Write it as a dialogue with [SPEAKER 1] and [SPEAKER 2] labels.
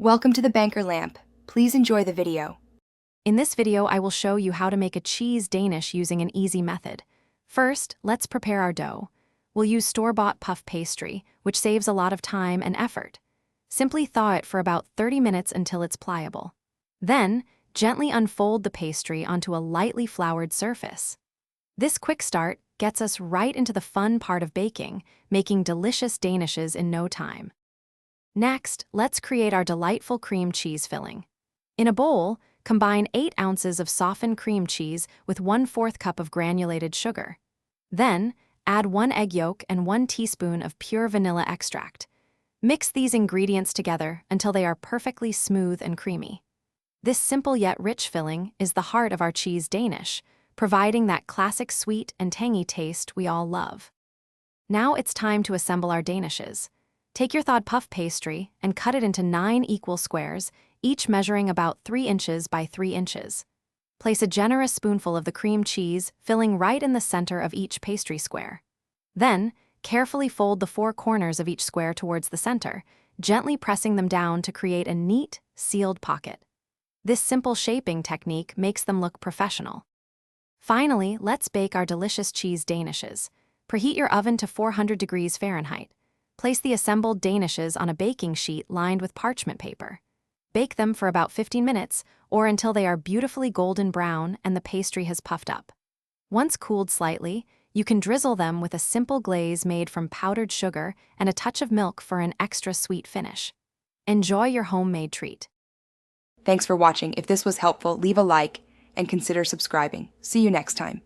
[SPEAKER 1] Welcome to the Banker Lamp. Please enjoy the video.
[SPEAKER 2] In this video, I will show you how to make a cheese Danish using an easy method. First, let's prepare our dough. We'll use store-bought puff pastry, which saves a lot of time and effort. Simply thaw it for about 30 minutes until it's pliable. Then, gently unfold the pastry onto a lightly floured surface. This quick start gets us right into the fun part of baking, making delicious Danishes in no time. Next, let's create our delightful cream cheese filling. In a bowl, combine 8 ounces of softened cream cheese with 1/4 cup of granulated sugar. Then, add 1 egg yolk and 1 teaspoon of pure vanilla extract. Mix these ingredients together until they are perfectly smooth and creamy. This simple yet rich filling is the heart of our cheese Danish, providing that classic sweet and tangy taste we all love. Now it's time to assemble our Danishes. Take your thawed puff pastry and cut it into 9 equal squares, each measuring about 3 inches by 3 inches. Place a generous spoonful of the cream cheese, filling right in the center of each pastry square. Then, carefully fold the 4 corners of each square towards the center, gently pressing them down to create a neat, sealed pocket. This simple shaping technique makes them look professional. Finally, let's bake our delicious cheese Danishes. Preheat your oven to 400 degrees Fahrenheit. Place the assembled Danishes on a baking sheet lined with parchment paper. Bake them for about 15 minutes, or until they are beautifully golden brown and the pastry has puffed up. Once cooled slightly, you can drizzle them with a simple glaze made from powdered sugar and a touch of milk for an extra sweet finish. Enjoy your homemade treat.
[SPEAKER 1] Thanks for watching. If this was helpful, leave a like and consider subscribing. See you next time.